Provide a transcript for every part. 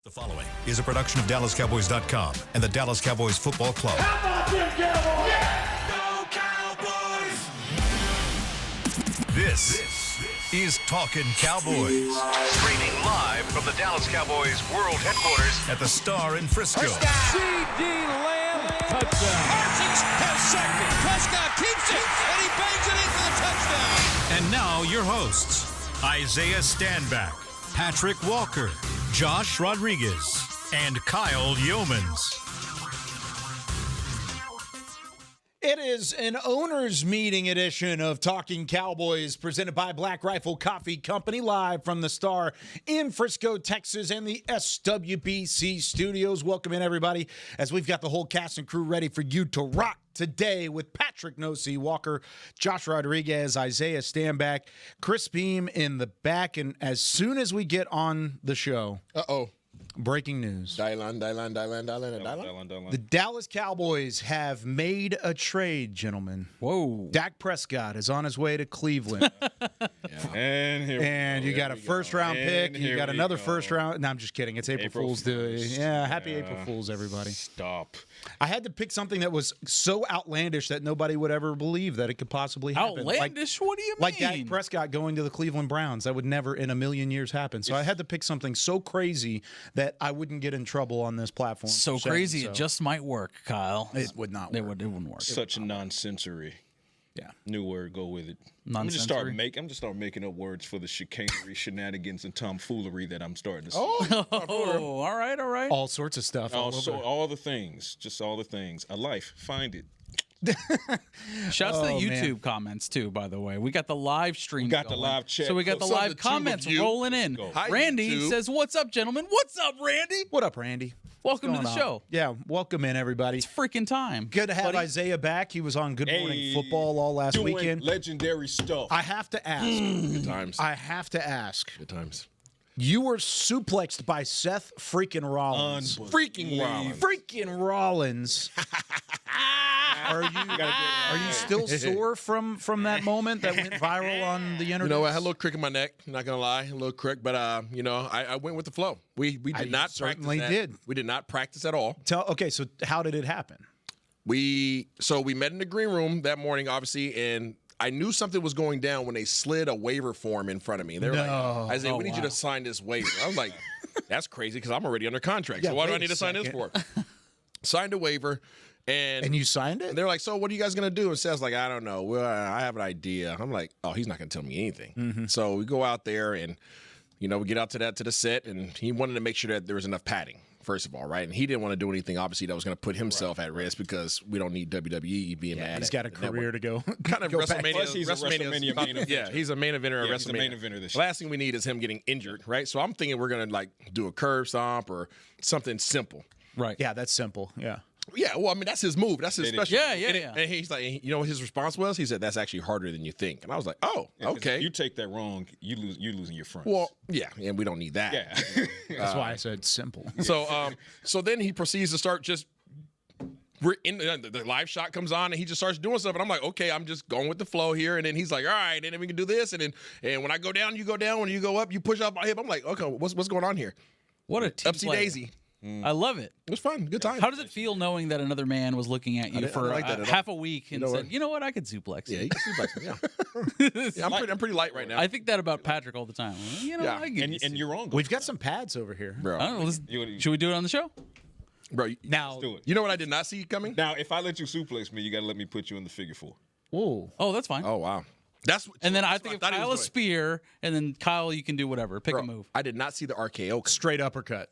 The following is a production of DallasCowboys.com and the Dallas Cowboys Football Club. How about them Cowboys? Yeah! Go Cowboys! This is Talkin Cowboys. Streaming live from the Dallas Cowboys World Headquarters at the Star in Frisco. C.D. Lamb, touchdown. Parsons has sacked it. Prescott keeps it, and he bangs it in for the touchdown. And now your hosts, Isaiah Stanback, Patrik Walker, Josh Rodriguez, and Kyle Youmans. It is an owners meeting edition of Talking Cowboys presented by Black Rifle Coffee Company, live from the Star in Frisco, Texas, and the SWBC studios. Welcome in, everybody, as we've got the whole cast and crew ready for you to rock today with Patrik Walker, Josh Rodriguez, Isaiah Stanback, Chris Beam in the back. And as soon as we get on the show, breaking news. Dylan. The Dallas Cowboys have made a trade, gentlemen. Whoa. Dak Prescott is on his way to Cleveland. And you got a first-round pick. You got another first-round. No, I'm just kidding. It's April Fool's Day. Yeah, happy April Fool's, everybody. Stop. I had to pick something that was so outlandish that nobody would ever believe that it could possibly happen. Outlandish? What do you mean? Like Dak Prescott going to the Cleveland Browns. That would never in a million years happen. So I had to pick something so crazy that I wouldn't get in trouble on this platform. So crazy, it just might work, Kyle. It would not work. It wouldn't work. Such a nonsensory. Yeah. New word, go with it. I'm just start making up words for the chicanery, shenanigans, and tomfoolery that I'm starting to see. Oh, all right. All sorts of stuff. All the things. Just all the things. A life. Find it. Shouts to the YouTube comments, too, by the way. We got the live stream. We got the live chat. So we got the live comments rolling in. Hi, Randy YouTube. says, "What's up, gentlemen? What's up, Randy? What up, Randy? Welcome to the show. Yeah, welcome in, everybody. It's freaking time. Good to have buddy. Isaiah back. He was on Good Morning Football all last doing weekend. Legendary stuff. I have to ask. Good times. I have to ask. Good times. You were suplexed by Seth freaking Rollins. Freaking Rollins. Freaking Rollins. Are you still sore from that moment that went viral on the internet? You know, I had a little crick in my neck. I'm not gonna lie, a little crick, but I went with the flow. We did not certainly practice that. did. We did not practice at all. Okay, so how did it happen? We met in the green room that morning, obviously, and I knew something was going down when they slid a waiver form in front of me. They were like, Isaiah, we need you to sign this waiver. I was like, that's crazy because I'm already under contract. Yeah, so why do I need to sign this for? Signed a waiver. And you signed it? They're like, so what are you guys going to do? And Seth's like, I don't know. Well, I have an idea. I'm like, oh, he's not going to tell me anything. Mm-hmm. So we go out there and, we get out to the set. And he wanted to make sure that there was enough padding, first of all, right? And he didn't want to do anything, obviously, that was going to put himself at risk because we don't need WWE being mad. He's got a career to go. Kind of WrestleMania. Plus, he's a WrestleMania main eventer. Yeah, he's a main eventer at WrestleMania. He's the main eventer this The last thing we need is him getting injured, right? So I'm thinking we're going to, do a curb stomp or something simple. Right. Yeah, that's simple. Yeah. Yeah, well, I mean, that's his move. That's his special. Yeah. And he's like, you know what his response was? He said, that's actually harder than you think. And I was like, oh, okay. If you take that wrong, you're losing your front. Well, yeah, and we don't need that. Yeah. That's why I said simple. So then he proceeds to start we're in the live shot comes on and he just starts doing stuff. And I'm like, okay, I'm just going with the flow here. And then he's like, all right, and then we can do this. And when I go down, you go down. When you go up, you push up my hip. I'm like, okay, what's going on here? What a team Upsy player. daisy. I love it. It was fun. Good time. How does it feel knowing that another man was looking at you for like that at all. half a week and said, you know what, I could suplex Yeah, you. you can suplex me. Yeah, I'm pretty light right now. I think that about Patrik all the time. I get and you're wrong. We've got some pads over here. Bro. I don't know, should we do it on the show? Bro, Now, do it. you know what I did not see coming? Now, if I let you suplex me, you got to let me put you in the figure four. whoa. Oh, that's fine. Oh, wow. And then I that's think what if thought he Kyle was a doing. spear, and then Kyle, you can do whatever. Pick a move. I did not see the RKO. Straight uppercut.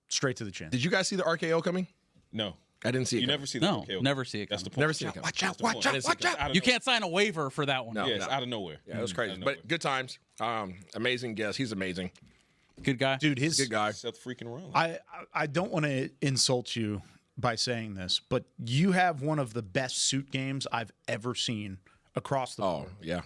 Straight to the chin. Did you guys see the RKO coming? No. I didn't see it. You coming. never see the No, RKO. never see it That's the coming. point. Never see it coming. Watch out, watch out. You can't sign a waiver for that one. No. Yes, out of nowhere. Yeah, it was crazy. But good times. Amazing guest. He's amazing. Good guy. Dude, Good guy. Seth freaking Rollins. I don't want to insult you by saying this, but you have one of the best suit games I've ever seen across the board. Oh, yeah.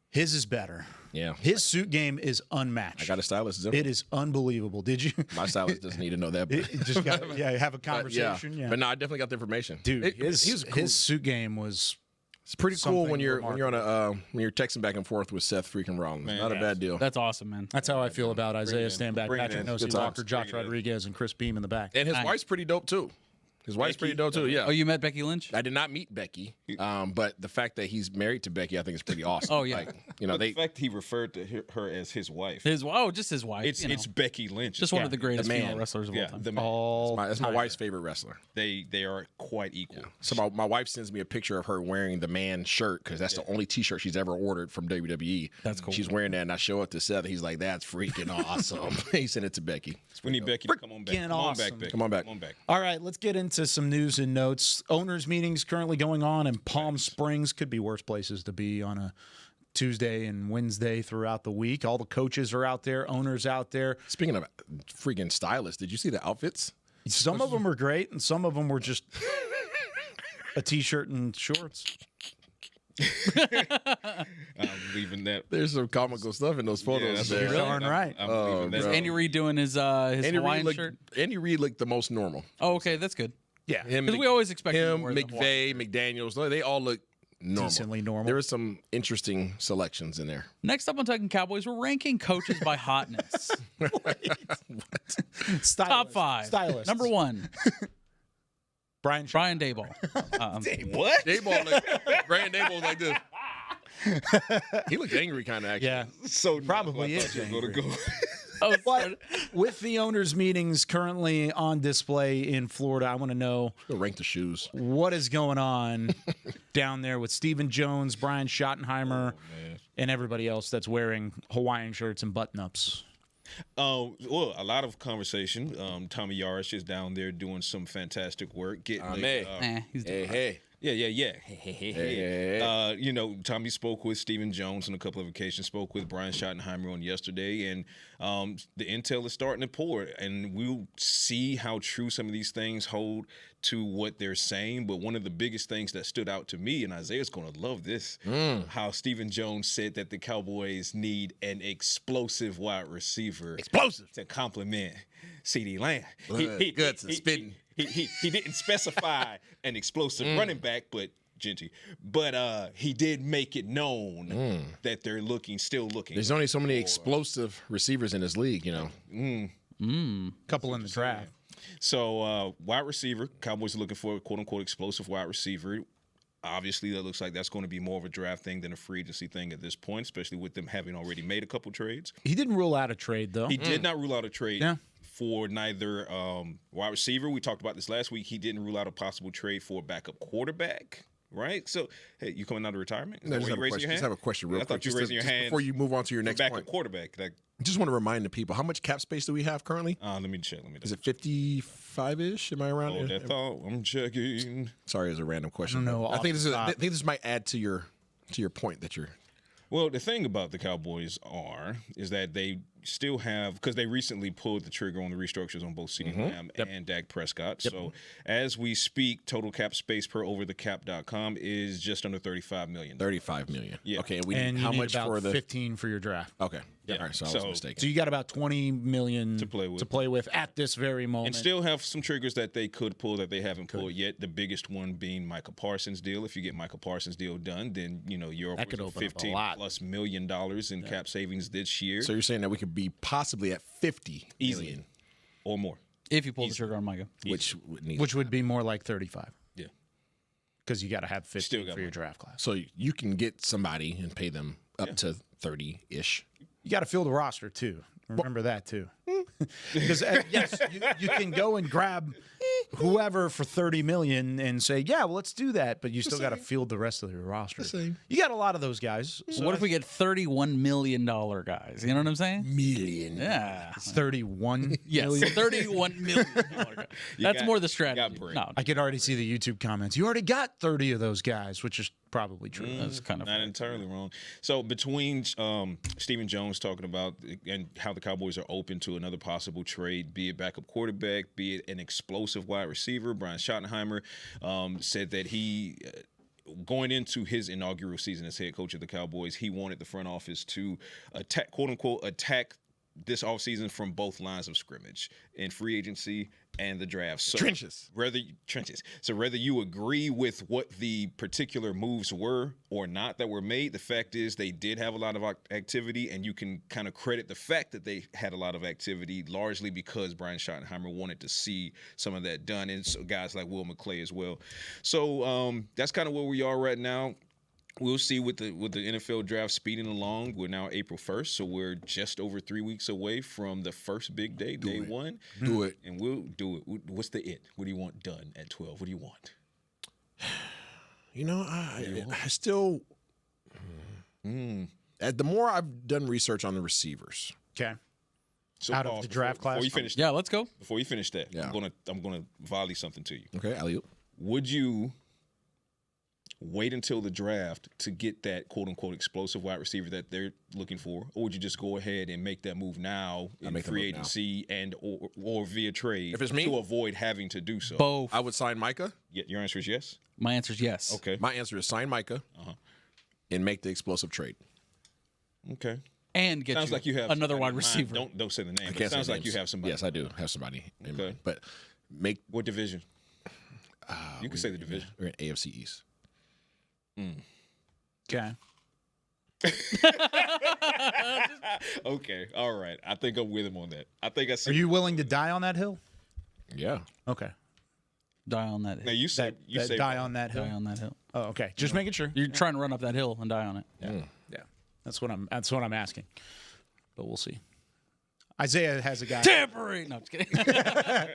His is better. Yeah. His suit game is unmatched. I got a stylist. It is unbelievable. Did you? My stylist doesn't need to know that. It just got have a But conversation. Yeah. But no, I definitely got the information. Dude, he was cool. his suit game was It's pretty cool Something when you're remarkable. when you're texting back and forth with Seth freaking Rollins. Not a bad deal. That's awesome, man. That's how I feel about Isaiah Stanback, Bring it Patrick in. Nosey, Good Walker, times. Josh Rodriguez, and Chris Beam in the back. And his wife's pretty dope too. His wife's pretty dope too. Yeah. Oh, you met Becky Lynch? I did not meet Becky, but the fact that he's married to Becky, I think is pretty awesome. Oh, yeah. Like, you know, The fact he referred to her as his wife. Just his wife. It's Becky Lynch. just one of the greatest man. female wrestlers of all time. that's my wife's favorite wrestler. They are quite equal. So my wife sends me a picture of her wearing the man shirt because that's the only T-shirt she's ever ordered from WWE. That's cool. She's wearing that, and I show it to Seth. He's like, "That's freaking awesome." He sent it to Becky. We need Becky to come on back. Freaking Come on awesome. back, Becky. Come on back. Come on back. All right, let's get into some news and notes. Owners meetings currently going on in Palm Springs. Could be worse places to be on a Tuesday and Wednesday throughout the week. All the coaches are out there, owners out there. Speaking of freaking stylists, did you see the outfits? Some of them were great, and some of them were just a T-shirt and shorts. I'm leaving that. There's some comical stuff in those photos. that's there. You're darn right. I'm Oh, leaving that. bro. Andy Reid doing his Hawaiian shirt? Andy Reid looked the most normal. Oh, okay, that's good. Yeah, Him, Because we always expect him him to wear the McVay, McDaniels, they all look normal. Decently normal. There were some interesting selections in there. Next up on Talkin Cowboys, we're ranking coaches by hotness. Top 5. Stylists. Number 1, Brian. Brian Daboll. What? Dayball Brandon Dayball was like this. He looked angry, kind of actually. Yeah, So Probably I is thought you were gonna angry. go. but with the owners' meetings currently on display in Florida, I want to know Go rank the shoes. what is going on down there with Stephen Jones, Brian Schottenheimer, and everybody else that's wearing Hawaiian shirts and button-ups. Well, a lot of conversation. Tommy Yarish is down there doing some fantastic work. Getting He's Hey. Yeah. You know, Tommy spoke with Stephen Jones on a couple of occasions, spoke with Brian Schottenheimer on yesterday, and the intel is starting to pour, and we'll see how true some of these things hold to what they're saying. But one of the biggest things that stood out to me, and Isaiah's going to love this, how Stephen Jones said that the Cowboys need an explosive wide receiver to complement CeeDee Lamb. Guts and spitting. He didn't specify an explosive running back, but he did make it known that they're still looking. There's only so many explosive receivers in this league, you know. Couple in the draft. So wide receiver, Cowboys are looking for a quote-unquote explosive wide receiver. Obviously, that looks like that's going to be more of a draft thing than a free agency thing at this point, especially with them having already made a couple trades. He didn't rule out a trade, though. He did not rule out a trade Yeah. for neither wide receiver. We talked about this last week. He didn't rule out a possible trade for a backup quarterback, right? So, hey, you coming out of retirement? Is that why you raising your hand? Just have a question real I quick. thought you were raising your hand before you move on to your next backup point. quarterback. Like, I just want to remind the people, how much cap space do we have currently? let me check. Is it 55-ish? Am I around Hold there? that thought. I'm checking. Sorry, it's a random question. I don't know I think off this the is. I top. think this might add to your point that you're. Well, the thing about the Cowboys is that they still have, because they recently pulled the trigger on the restructures on both CeeDee Lamb and Dak Prescott. So as we speak, total cap space per overthecap.com is just under $35 million. 35 million. Yeah. Okay. We And need you how need much about for the? 15 for your draft. Okay. Yeah. All right. So I was So- mistaken. So you got about 20 million To play with. at this very moment. And still have some triggers that they could pull that they haven't pulled yet. The biggest one being Micah Parsons' deal. If you get Micah Parsons' deal done, then you're That could over open up a $15 lot. plus million in cap savings this year So you're saying that we could be possibly at 50 easily million, or more. If you pull the trigger on Micah. which would need. which would be more like 35 Yeah. because you got to have 15 Still got for your money. draft class. So you can get somebody and pay them up to 30-ish. You got to fill the roster too. Remember that too. Because yes, you can go and grab whoever for 30 million and say, yeah, well, let's do that. But you still got to field the rest of your roster. same. You got a lot of those guys. What if we get $31 million guys? You know what I'm saying? Million. Yeah. 31 Yes, million. $31 million guy. That's got- more the you got strategy. bread. No, I could already see the YouTube comments. You already got 30 of those guys, which is probably true. that's kind of Not entirely wrong. So between Stephen Jones talking about and how the Cowboys are open to another possible trade, be it backup quarterback, be it an explosive wide receiver, Brian Schottenheimer said that he going into his inaugural season as head coach of the Cowboys, he wanted the front office to attack, quote unquote, attack this offseason from both lines of scrimmage in free agency and the draft. So Trenches. So whether you agree with what the particular moves were or not that were made, the fact is they did have a lot of activity, and you can kind of credit the fact that they had a lot of activity largely because Brian Schottenheimer wanted to see some of that done, and so guys like Will McClay as well. So that's kind of where we are right now. We'll see with the NFL draft speeding along. We're now April 1st, so we're just over 3 weeks away from the first big day, day one. Do it. And we'll do it. What's the it? What do you want done at 12? What do you want? You know, I still the more I've done research on the receivers. Okay. So Out of the draft class? Before you finish, Yeah, let's go. Before you finish that, Yeah. I'm gonna volley something to you. Okay, alley-oop. Would you wait until the draft to get that quote-unquote explosive wide receiver that they're looking for, or would you just go ahead and make that move now in free agency and or via trade If it's me? to avoid having to do so? Both. I would sign Micah. Your answer is yes? My answer is yes. Okay. My answer is sign Micah and make the explosive trade. Okay. And get Sounds like you have another somebody wide in mind. receiver. Don't say the name. I But can't it sounds say like names. you have somebody. Yes, I do have somebody in Okay. mind. But make What division? You can say the division. we're in AFC East. Okay. Okay. All right. I think I'm with him on that. I think I see. Are you willing to die on that hill? Yeah. Okay. Die on that Now hill. you say you say die on that hill. Die on that hill. Oh, okay. Just making sure. You're trying to run up that hill and die on it. Yeah. That's what I'm asking. But we'll see. Isaiah has a guy. Tampering. No, I'm just kidding.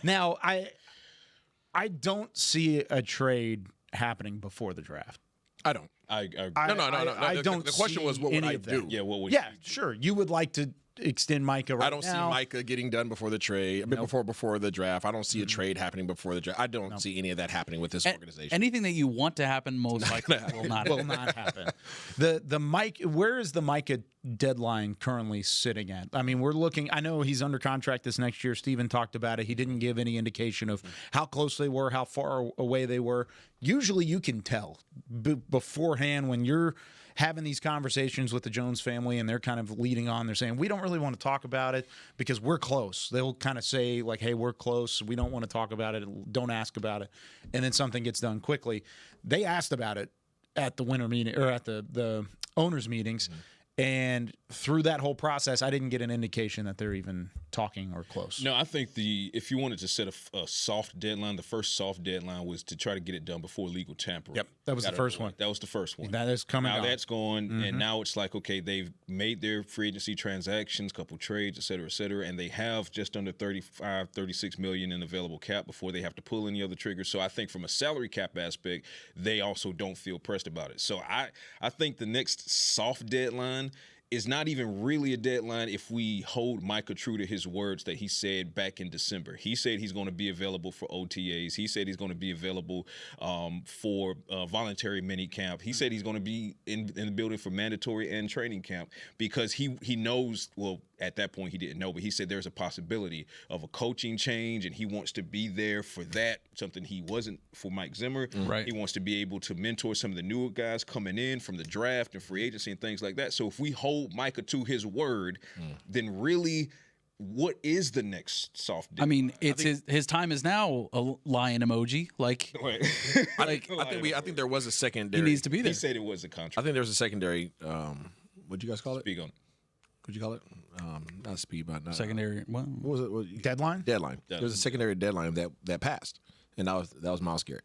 Now, I don't see a trade happening before the draft. I don't. I No. I don't The question see was, what would any I of that. do? Yeah. What would Yeah, sure. You would like to extend Micah right I don't see now. Micah getting done before the trade. I mean, before the draft. I don't see a trade happening before the draft. I don't see any of that happening with this organization. Anything that you want to happen most likely will not will happen. not happen. The Mike, where is the Micah deadline currently sitting at? I mean, we're looking. I know he's under contract this next year. Steven talked about it. He didn't give any indication of how close they were, how far away they were. Usually, you can tell beforehand when you're having these conversations with the Jones family and they're kind of leading on. They're saying, we don't really want to talk about it because we're close. They'll kind of say like, hey, we're close. We don't want to talk about it. Don't ask about it. And then something gets done quickly. They asked about it at the winter meeting or at the owners meetings. And through that whole process, I didn't get an indication that they're even talking or close. No, I think if you wanted to set a soft deadline, the first soft deadline was to try to get it done before legal tampering. Yep, that was the first one. That was the first one. That is coming. Now on. that's gone, and now it's like, okay, they've made their free agency transactions, couple trades, et cetera, and they have just under 36 million in available cap before they have to pull any other triggers. So I think from a salary cap aspect, they also don't feel pressed about it. So I think the next soft deadline is not even really a deadline if we hold Micah true to his words that he said back in December. He said he's going to be available for OTAs. He said he's going to be available for voluntary mini camp. He said he's going to be in the building for mandatory and training camp because he knows, well, at that point he didn't know, but he said there's a possibility of a coaching change and he wants to be there for that, something he wasn't for Mike Zimmer. Right. He wants to be able to mentor some of the newer guys coming in from the draft and free agency and things like that. So if we hold Micah to his word, then really what is the next soft deal? I mean, it's his time is now a lion emoji. Like, I think there was a secondary. he needs to be there. He said it was a contract. I think there was a secondary. What'd you guys call it? Speak on it. What'd you call it? Not speed, but not, Secondary. Well, What was it? Deadline? Deadline. There was a secondary deadline that passed, and that was Myles Garrett.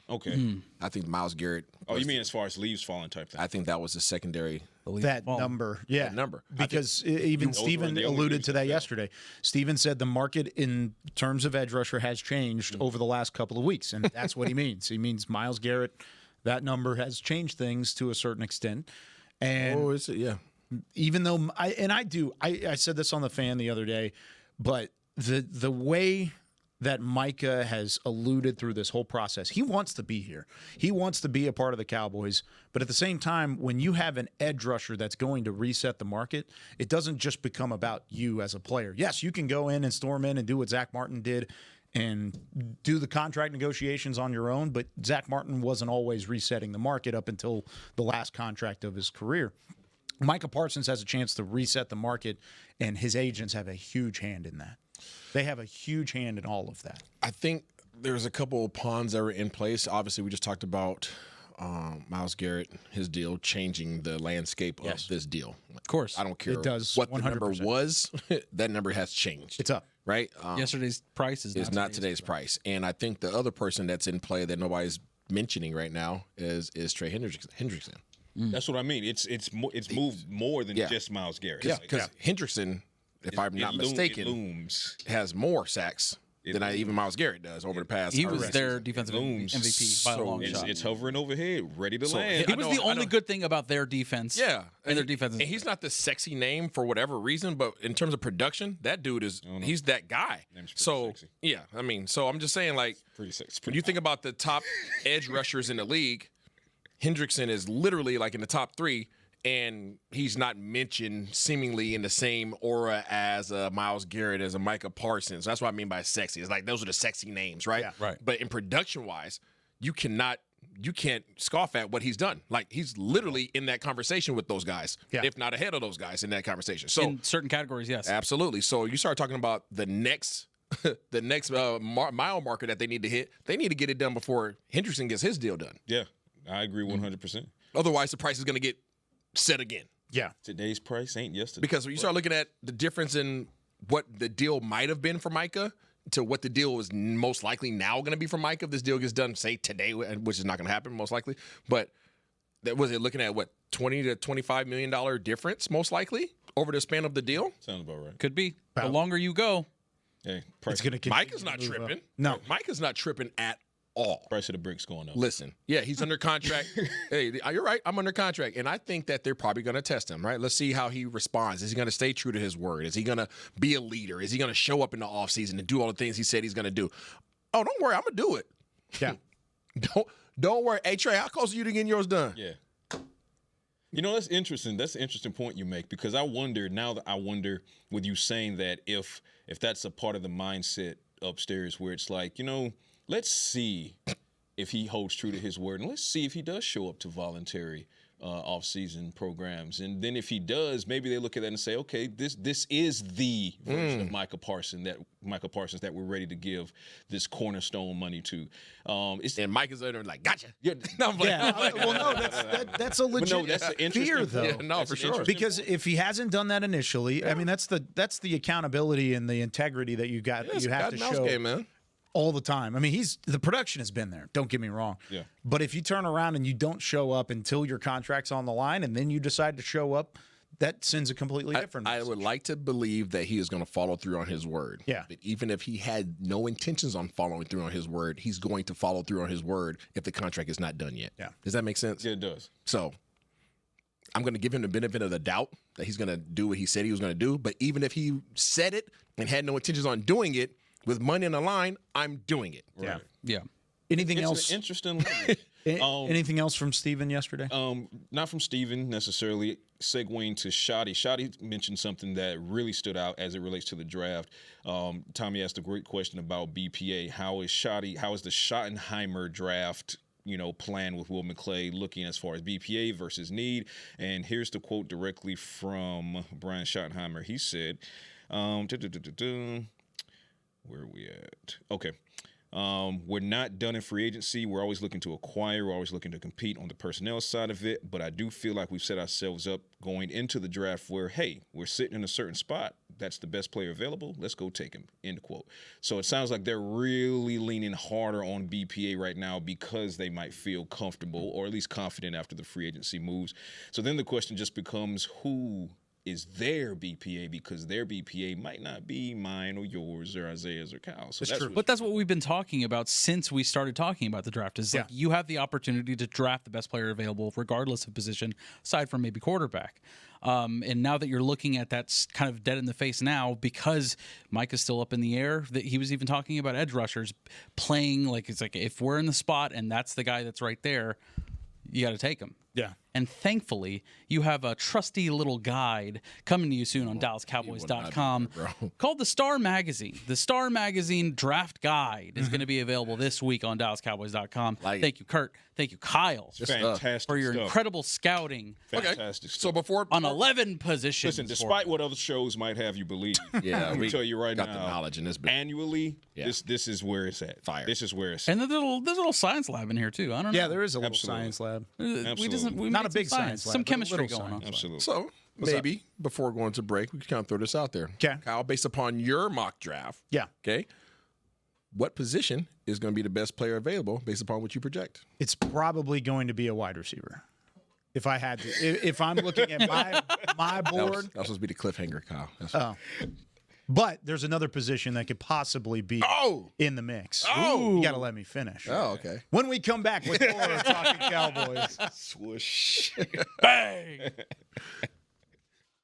Okay. I think Myles Garrett. Oh, you mean as far as leaves falling type thing? I think that was the secondary. That number, yeah. That number. Because even Steven the only alluded to reason that that. yesterday. Steven said the market in terms of edge rusher has changed over the last couple of weeks, and that's what he means. He means Myles Garrett, that number has changed things to a certain extent. And Oh, is it? Yeah. even though I said this on the fan the other day, but the way that Micah has alluded through this whole process, he wants to be here. He wants to be a part of the Cowboys. But at the same time, when you have an edge rusher that's going to reset the market, it doesn't just become about you as a player. Yes, you can go in and storm in and do what Zach Martin did and do the contract negotiations on your own, but Zach Martin wasn't always resetting the market up until the last contract of his career. Micah Parsons has a chance to reset the market, and his agents have a huge hand in that. They have a huge hand in all of that. I think there's a couple of pawns that were in place. Obviously, we just talked about Myles Garrett, his deal, changing the landscape of this deal. Of course. I don't care It does, what the 100%. number was. That number has changed. It's up. Right? Yesterday's price is not today's price. And I think the other person that's in play that nobody's mentioning right now is Trey Hendrickson. That's what I mean. It's moved more than just Myles Garrett. Yeah, because Hendrickson, if I'm not mistaken, has more sacks than even Myles Garrett does over the past. He was their defensive MVP by a long shot. It's hovering overhead, ready to land. He was the only good thing about their defense. Yeah, and their defense. And he's not the sexy name for whatever reason, but in terms of production, that dude he's that guy. So sexy. yeah, I mean, so I'm just saying, like, Pretty sexy. when you think about the top edge rushers in the league, Hendrickson is literally like in the top 3. And he's not mentioned seemingly in the same aura as Myles Garrett, as a Micah Parsons. That's what I mean by sexy. It's like those are the sexy names, right? Yeah. Right. But in production-wise, you can't scoff at what he's done. Like, he's literally in that conversation with those guys, if not ahead of those guys in that conversation. So in certain categories, yes. Absolutely. So you start talking about the next mile marker that they need to hit. They need to get it done before Hendrickson gets his deal done. Yeah, I agree 100%. Otherwise, the price is going to get set again. Yeah. Today's price ain't yesterday. Because when you start looking at the difference in what the deal might have been for Micah to what the deal is most likely now going to be for Micah, if this deal gets done, say, today, which is not going to happen most likely, but was it looking at, what, $20 to $25 million difference most likely over the span of the deal? Sounds about right. Could be. The longer you go. Hey, It's going to Micah's not tripping. No. Micah's not tripping at all. Price of the bricks going up. Listen, yeah, he's under contract. Hey, you're right. I'm under contract. And I think that they're probably going to test him, right? Let's see how he responds. Is he going to stay true to his word? Is he going to be a leader? Is he going to show up in the offseason and do all the things he said he's going to do? Oh, don't worry. I'm going to do it. Yeah. Don't worry. Hey, Trey, how close are you to getting yours done? Yeah. You know, that's interesting. That's an interesting point you make, because I wonder with you saying that if that's a part of the mindset upstairs where it's like, you know, let's see if he holds true to his word, and let's see if he does show up to voluntary off-season programs. And then if he does, maybe they look at that and say, okay, this is the version of Micah Parsons that we're ready to give this cornerstone money to. And Mike is there like, gotcha. Yeah, Well, no, that's a legit that's an interesting fear, though. Yeah, no, for sure. Because if he hasn't done that initially, I mean, that's the accountability and the integrity that you have to show game, man. all the time. I mean, the production has been there. Don't get me wrong. Yeah. But if you turn around and you don't show up until your contract's on the line, and then you decide to show up, that sends a completely different I message. would like to believe that he is going to follow through on his word. Yeah. But even if he had no intentions on following through on his word, he's going to follow through on his word if the contract is not done yet. Yeah. Does that make sense? Yeah, it does. So I'm going to give him the benefit of the doubt that he's going to do what he said he was going to do. But even if he said it and had no intentions on doing it, with money on the line, I'm doing it. Yeah. Yeah. Anything It's else? an interesting. Anything else from Steven yesterday? Not from Steven necessarily. Segueing to Shotty. Shotty mentioned something that really stood out as it relates to the draft. Tommy asked a great question about BPA. How is the Schottenheimer draft, plan with Will McClay looking as far as BPA versus need? And here's the quote directly from Brian Schottenheimer. He said, where are we at? Okay. We're not done in free agency. We're always looking to acquire. We're always looking to compete on the personnel side of it. But I do feel like we've set ourselves up going into the draft where, hey, we're sitting in a certain spot. That's the best player available. Let's go take him, end quote. So it sounds like they're really leaning harder on BPA right now because they might feel comfortable or at least confident after the free agency moves. So then the question just becomes, who is their BPA, because their BPA might not be mine or yours or Isaiah's or Kyle's. So that's true. But that's what we've been talking about since we started talking about the draft. Is like you have the opportunity to draft the best player available, regardless of position, aside from maybe quarterback. And now that you're looking at that kind of dead in the face now, because Mike is still up in the air, that he was even talking about edge rushers playing like it's like if we're in the spot and that's the guy that's right there, you got to take him. Yeah. And thankfully, you have a trusty little guide coming to you soon on DallasCowboys.com called the Star Magazine. The Star Magazine Draft Guide is going to be available this week on DallasCowboys.com. Thank you, Kurt. Thank you, Kyle. Fantastic for your stuff. incredible scouting. Fantastic stuff. So before on 11 positions. Listen, despite what other shows might have you believe, yeah, we tell you right got now, the knowledge in this business. Annually, this is where it's at. Fire. This is where it's at. And there's a little science lab in here too. I don't know. Yeah, there is a little Absolutely. science lab. Absolutely. Not a big science lab, some but a chemistry little going on. science. Absolutely. So maybe before going to break, we can kind of throw this out there. Okay. Kyle, based upon your mock draft, Yeah. okay, what position is going to be the best player available based upon what you project? It's probably going to be a wide receiver. If I had to, if I'm looking at my board, That was supposed to be the cliffhanger, Kyle. but there's another position that could possibly be in the mix. Oh. You got to let me finish. Oh, okay. When we come back with more Talking Cowboys. Swoosh. Bang!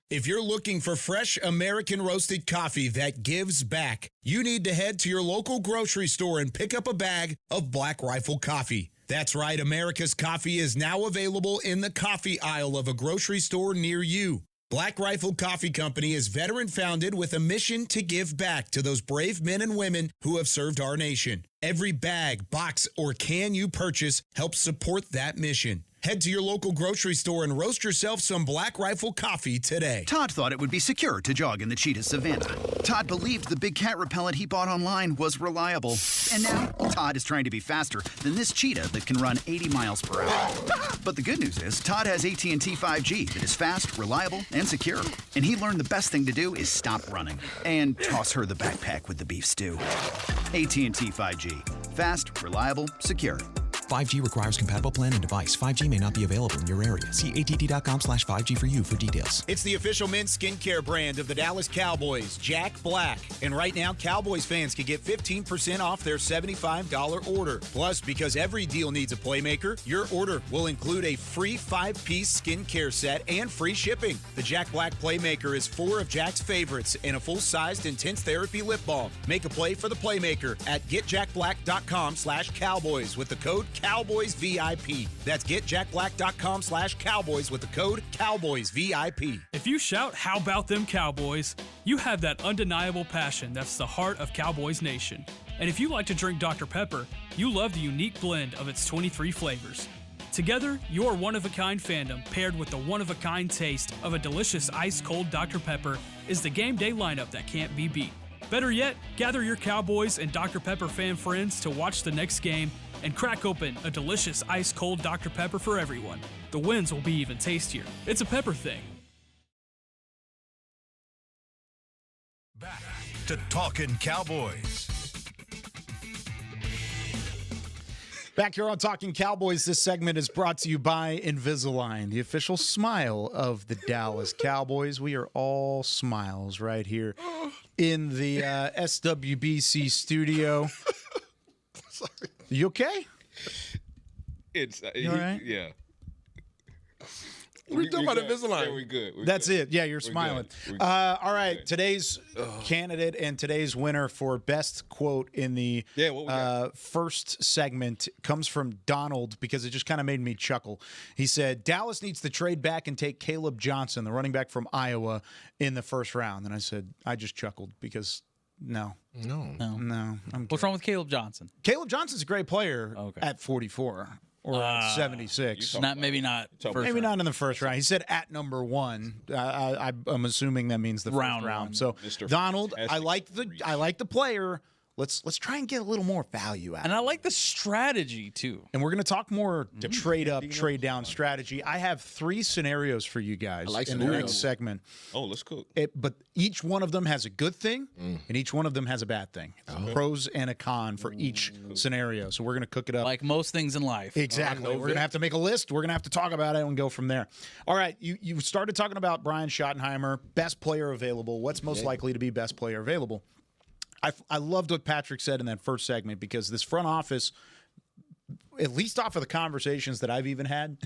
If you're looking for fresh American roasted coffee that gives back, you need to head to your local grocery store and pick up a bag of Black Rifle coffee. That's right, America's coffee is now available in the coffee aisle of a grocery store near you. Black Rifle Coffee Company is veteran-founded with a mission to give back to those brave men and women who have served our nation. Every bag, box, or can you purchase helps support that mission. Head to your local grocery store and roast yourself some Black Rifle coffee today. Todd thought it would be secure to jog in the cheetah savanna. Todd believed the big cat repellent he bought online was reliable. And now, Todd is trying to be faster than this cheetah that can run 80 miles per hour. But the good news is, Todd has AT&T 5G that is fast, reliable, and secure. And he learned the best thing to do is stop running and toss her the backpack with the beef stew. AT&T 5G. Fast, reliable, secure. 5G requires compatible plan and device. 5G may not be available in your area. See att.com/5G for you for details. It's the official men's skincare brand of the Dallas Cowboys, Jack Black. And right now, Cowboys fans can get 15% off their $75 order. Plus, because every deal needs a playmaker, your order will include a free 5-piece skincare set and free shipping. The Jack Black Playmaker is 4 of Jack's favorites and a full-sized intense therapy lip balm. Make a play for the Playmaker at getjackblack.com/Cowboys with the code Cowboys VIP. That's getjackblack.com/Cowboys with the code Cowboys VIP. If you shout, "How about them Cowboys?" you have that undeniable passion that's the heart of Cowboys Nation. And if you like to drink Dr. Pepper, you love the unique blend of its 23 flavors. Together, your one-of-a-kind fandom paired with the one-of-a-kind taste of a delicious ice-cold Dr. Pepper is the game day lineup that can't be beat. Better yet, gather your Cowboys and Dr. Pepper fan friends to watch the next game and crack open a delicious ice-cold Dr. Pepper for everyone. The wins will be even tastier. It's a pepper thing. Back to Talkin Cowboys. Back here on Talking Cowboys, this segment is brought to you by Invisalign, the official smile of the Dallas Cowboys. We are all smiles right here in the SWBC studio. Sorry. You okay? It's You all right? yeah. We're talking about good. Invisalign. Yeah, we good. We're That's good. it. Yeah, you're We're smiling. good. We're good. All right. Today's candidate and today's winner for best quote in the what we got? first segment comes from Donald because it just kind of made me chuckle. He said, Dallas needs to trade back and take Caleb Johnson, the running back from Iowa, in the first round. And I said, I just chuckled because no. What's wrong with Caleb Johnson? Caleb Johnson's a great player at 44. Or at 76. Maybe not. Maybe not in the first round. He said at number 1. I'm assuming that means the first round. So Donald, I like the player. Let's try and get a little more value out of it. And I like the strategy, too. And we're going to talk more to trade up, trade down strategy. I have 3 scenarios for you guys in the next segment. Oh, let's cook. But each one of them has a good thing, and each one of them has a bad thing. Pros and a con for each scenario. So we're going to cook it up. Like most things in life. Exactly. We're going to have to make a list. We're going to have to talk about it and go from there. All right. You started talking about Brian Schottenheimer, best player available. What's most likely to be best player available? I loved what Patrick said in that first segment because this front office at least off of the conversations that I've even had,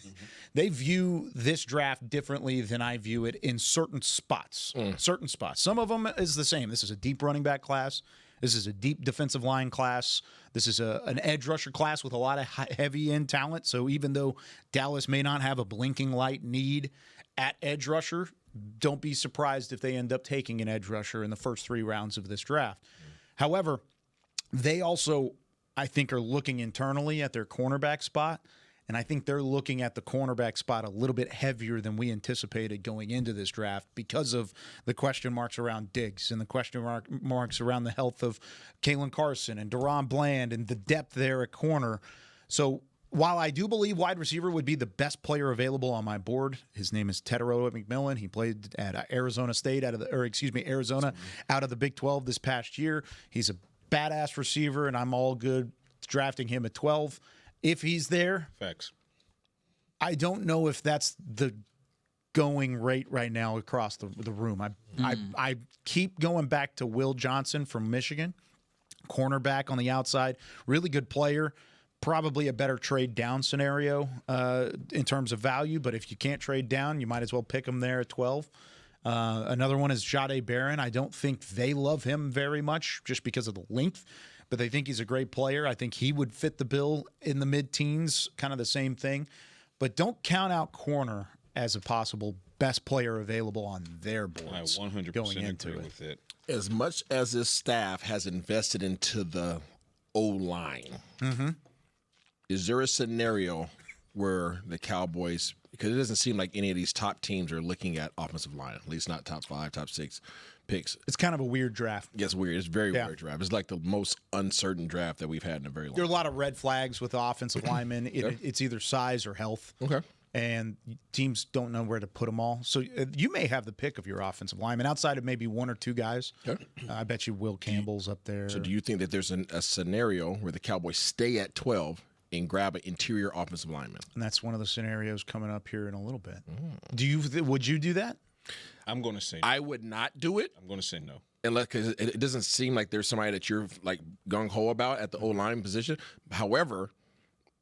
they view this draft differently than I view it in certain spots. Certain spots. Some of them is the same. This is a deep running back class. This is a deep defensive line class. This is an edge rusher class with a lot of heavy end talent. So even though Dallas may not have a blinking light need at edge rusher, don't be surprised if they end up taking an edge rusher in the first 3 rounds of this draft. However, they also, I think, are looking internally at their cornerback spot, and I think they're looking at the cornerback spot a little bit heavier than we anticipated going into this draft because of the question marks around Diggs and the question marks around the health of Kalen Carson and Deron Bland and the depth there at corner. So while I do believe wide receiver would be the best player available on my board, his name is Teteroa McMillan. He played at Arizona State Arizona out of the Big 12 this past year. He's a badass receiver, and I'm all good drafting him at 12 if he's there. Facts. I don't know if that's the going rate right now across the room. I keep going back to Will Johnson from Michigan, cornerback on the outside, really good player. Probably a better trade down scenario in terms of value, but if you can't trade down, you might as well pick him there at 12. Another one is Jahdae Barron. I don't think they love him very much just because of the length, but they think he's a great player. I think he would fit the bill in the mid-teens, kind of the same thing. But don't count out corner as a possible best player available on their boards. I 100% going into agree it. with it. As much as this staff has invested into the O-line, is there a scenario where the Cowboys, because it doesn't seem like any of these top teams are looking at offensive line, at least not top 5, top 6 picks. It's kind of a weird draft. Yeah, it's weird. It's a very weird draft. It's like the most uncertain draft that we've had in a very long There are time. a lot of red flags with offensive linemen. It's either size or health. Okay. And teams don't know where to put them all. So you may have the pick of your offensive lineman outside of maybe 1 or 2 guys. Okay. I bet you Will Campbell's up there. So do you think that there's a scenario where the Cowboys stay at 12 and grab an interior offensive lineman? And that's one of the scenarios coming up here in a little bit. Would you do that? I'm going to say no. I would not do it. I'm going to say no. Unless, because it doesn't seem like there's somebody that you're like gung-ho about at the O-line position. However,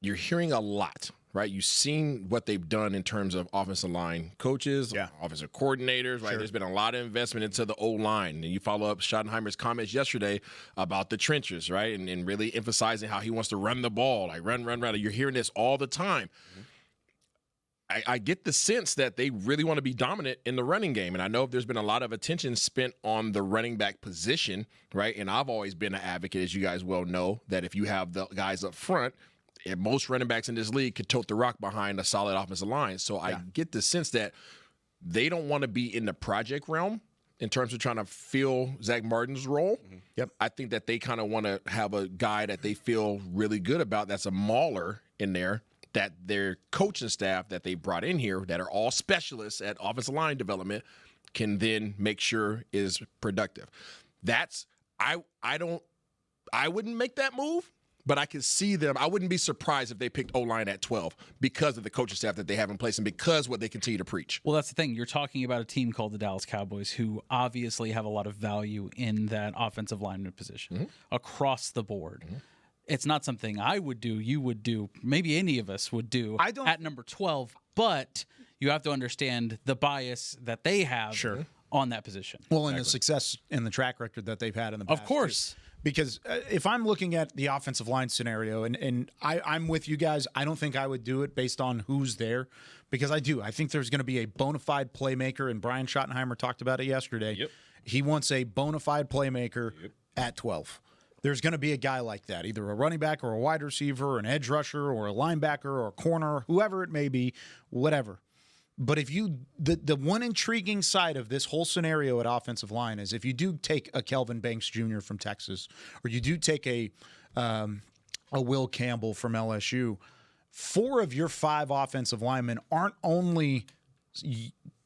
you're hearing a lot, right? You've seen what they've done in terms of offensive line coaches, offensive coordinators, right? Sure. There's been a lot of investment into the O-line. And you follow up Schottenheimer's comments yesterday about the trenches, right? And really emphasizing how he wants to run the ball, like run. You're hearing this all the time. I get the sense that they really want to be dominant in the running game. And I know there's been a lot of attention spent on the running back position, right? And I've always been an advocate, as you guys well know, that if you have the guys up front, and most running backs in this league could tote the rock behind a solid offensive line. So I get the sense that they don't want to be in the project realm in terms of trying to fill Zach Martin's role. Yep. I think that they kind of want to have a guy that they feel really good about that's a mauler in there, that their coaching staff that they brought in here that are all specialists at offensive line development can then make sure is productive. That's I wouldn't make that move, but I could see them. I wouldn't be surprised if they picked O-line at 12 because of the coaching staff that they have in place and because what they continue to preach. Well, that's the thing. You're talking about a team called the Dallas Cowboys who obviously have a lot of value in that offensive lineman position across the board. It's not something I would do, you would do, maybe any of us would do at number 12, but you have to understand the bias that they have on that position. Well, and the success and the track record that they've had in the past. Of course. Because if I'm looking at the offensive line scenario, and I'm with you guys, I don't think I would do it based on who's there, because I think there's going to be a bona fide playmaker, and Brian Schottenheimer talked about it yesterday. Yep. He wants a bona fide playmaker at 12. There's going to be a guy like that, either a running back or a wide receiver or an edge rusher or a linebacker or a corner, whoever it may be, whatever. But if the one intriguing side of this whole scenario at offensive line is if you do take a Kelvin Banks Jr. from Texas, or you do take a Will Campbell from LSU, 4 of your 5 offensive linemen aren't only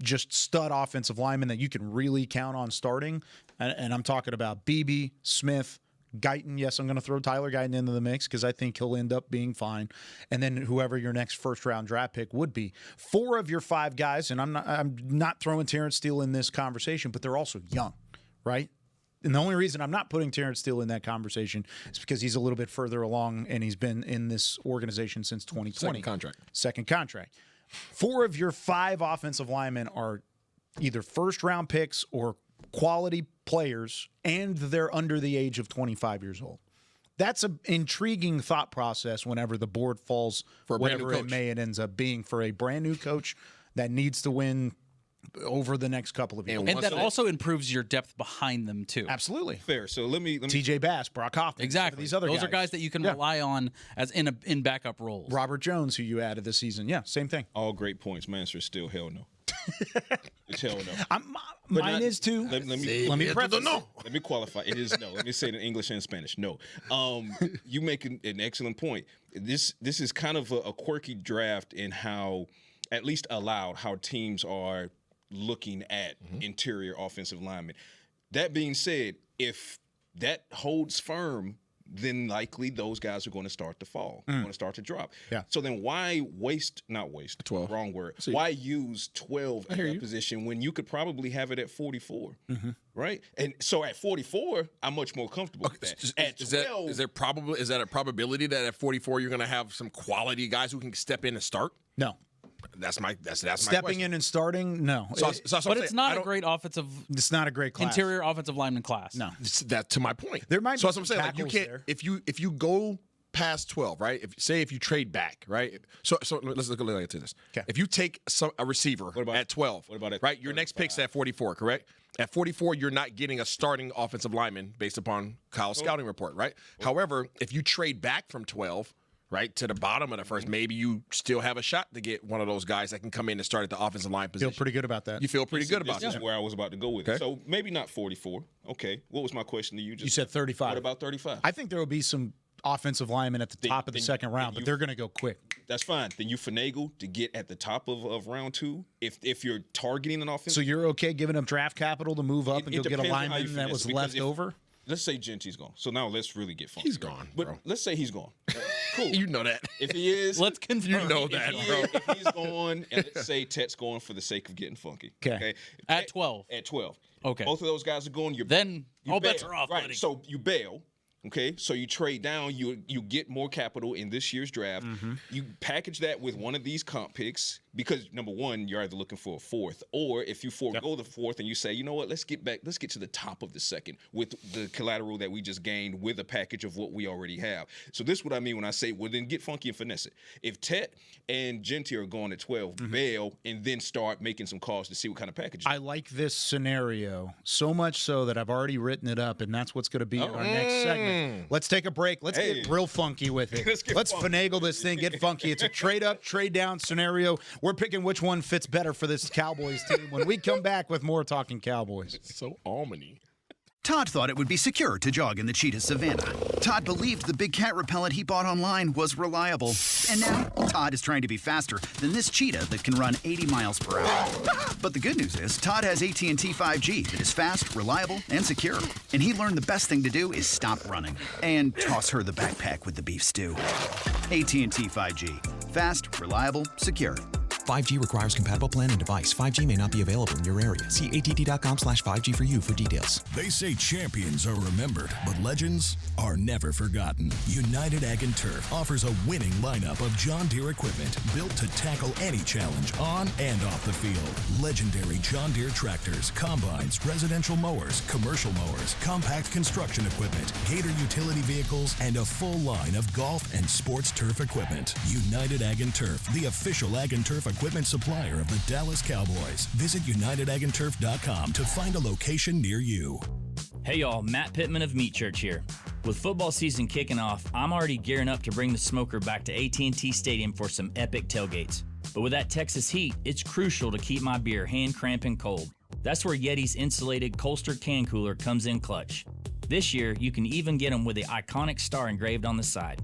just stud offensive linemen that you can really count on starting. And I'm talking about Beebe, Smith, Guyton. Yes, I'm going to throw Tyler Guyton into the mix because I think he'll end up being fine. And then whoever your next first-round draft pick would be. 4 of your 5 guys, and I'm not throwing Terrence Steele in this conversation, but they're also young, right? And the only reason I'm not putting Terrence Steele in that conversation is because he's a little bit further along and he's been in this organization since 2020. Second contract. 4 of your 5 offensive linemen are either first-round picks or quality players, and they're under the age of 25 years old. That's an intriguing thought process whenever the board falls for whatever it ends up being for a brand new coach that needs to win over the next couple of years. And that also improves your depth behind them, too. Absolutely. Fair. So let me TJ Bass, Brock Hoffman. Exactly. These other Those guys. are guys that you can rely on as in backup roles. Robert Jones, who you added this season. Yeah, same thing. All great points. My answer is still hell no. It's hell no. Mine is too. Let me qualify. It is no. Let me say it in English and Spanish. No. You make an excellent point. This is kind of a quirky draft in how, at least allowed, how teams are looking at interior offensive linemen. That being said, if that holds firm, then likely those guys are going to start to fall, going to start to drop. Yeah. So then why not waste, 12. Wrong word. Why use 12 in that position when you could probably have it at 44, right? And so at 44, I'm much more comfortable with that. At 12, is that a probability that at 44 you're going to have some quality guys who can step in and start? No. That's my stepping in and starting. No, but it's not a great offentive. It's not a great class. Interior offensive lineman class. No, that to my point. There might. So be that's what I'm saying. Like you can't there. if you go past 12, right? If you trade back, right? So let's look at this. Okay. If you take a receiver at 12, what about it? Right? Your next pick's at 44, correct? At 44, you're not getting a starting offensive lineman based upon Kyle's scouting report, right? However, if you trade back from 12. Right to the bottom of the first, maybe you still have a shot to get one of those guys that can come in and start at the offensive line position. Feel pretty good about that. You feel pretty good about that. This is where I was about to go with it. So maybe not 44. Okay. What was my question to you? You said 35. What about 35? I think there will be some offensive linemen at the top of the second round, but they're going to go quick. That's fine. Then you finagle to get at the top of round 2 if you're targeting an offense. So you're okay giving them draft capital to move up and go get a lineman that was left over? Let's say Genty's gone. So now let's really get funky. He's gone, but bro. Let's say he's gone. Cool. You know that. If he is, let's confirm. You know that, bro. If he's gone, and let's say Tet's going for the sake of getting funky. Okay. At 12. At 12. Okay. Both of those guys are going. Then all bets are off, right? buddy. So you bail. Okay, so you trade down, you get more capital in this year's draft. You package that with one of these comp picks because, number one, you're either looking for a 4th, or if you forego the 4th and you say, you know what, let's get to the top of the 2nd with the collateral that we just gained with a package of what we already have. So this is what I mean when I say, well, then get funky and finesse it. If Tet and Genty are going at 12, bail, and then start making some calls to see what kind of package. I like this scenario so much so that I've already written it up, and that's what's going to be our next segment. Let's take a break. Let's get real funky with it. Let's finagle this thing, get funky. It's a trade up, trade down scenario. We're picking which one fits better for this Cowboys team when we come back with more Talking Cowboys. It's so almond-y. Todd thought it would be secure to jog in the cheetah savanna. Todd believed the big cat repellent he bought online was reliable. And now, Todd is trying to be faster than this cheetah that can run 80 miles per hour. But the good news is, Todd has AT&T 5G that is fast, reliable, and secure. And he learned the best thing to do is stop running and toss her the backpack with the beef stew. AT&T 5G. Fast, reliable, secure. 5G requires compatible plan and device. 5G may not be available in your area. See att.com/5G for you for details. They say champions are remembered, but legends are never forgotten. United Ag and Turf offers a winning lineup of John Deere equipment built to tackle any challenge on and off the field. Legendary John Deere tractors, combines, residential mowers, commercial mowers, compact construction equipment, Gator utility vehicles, and a full line of golf and sports turf equipment. United Ag and Turf, the official Ag and Turf equipment supplier of the Dallas Cowboys. Visit UnitedAgAndTurf.com to find a location near you. Hey y'all, Matt Pittman of Meat Church here. With football season kicking off, I'm already gearing up to bring the smoker back to AT&T Stadium for some epic tailgates. But with that Texas heat, it's crucial to keep my beer hand cramping cold. That's where Yeti's insulated Colster can cooler comes in clutch. This year, you can even get them with the iconic star engraved on the side.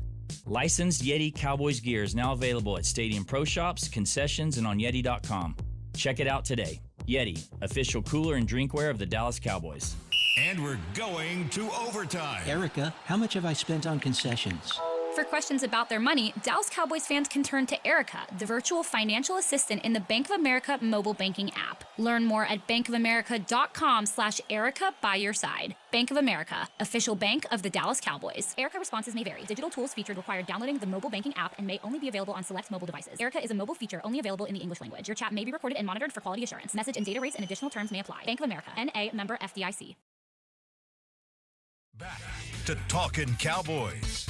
Licensed Yeti Cowboys gear is now available at Stadium Pro Shops, concessions, and on Yeti.com. Check it out today. Yeti, official cooler and drinkware of the Dallas Cowboys. And we're going to overtime. Erica, how much have I spent on concessions? for questions about their money, Dallas Cowboys fans can turn to Erica, the virtual financial assistant in the Bank of America mobile banking app. Learn more at bankofamerica.com/Erica by your side. Bank of America, official bank of the Dallas Cowboys. Erica responses may vary. Digital tools featured require downloading the mobile banking app and may only be available on select mobile devices. Erica is a mobile feature only available in the English language. Your chat may be recorded and monitored for quality assurance. Message and data rates and additional terms may apply. Bank of America, N.A., member FDIC. Back to Talkin' Cowboys.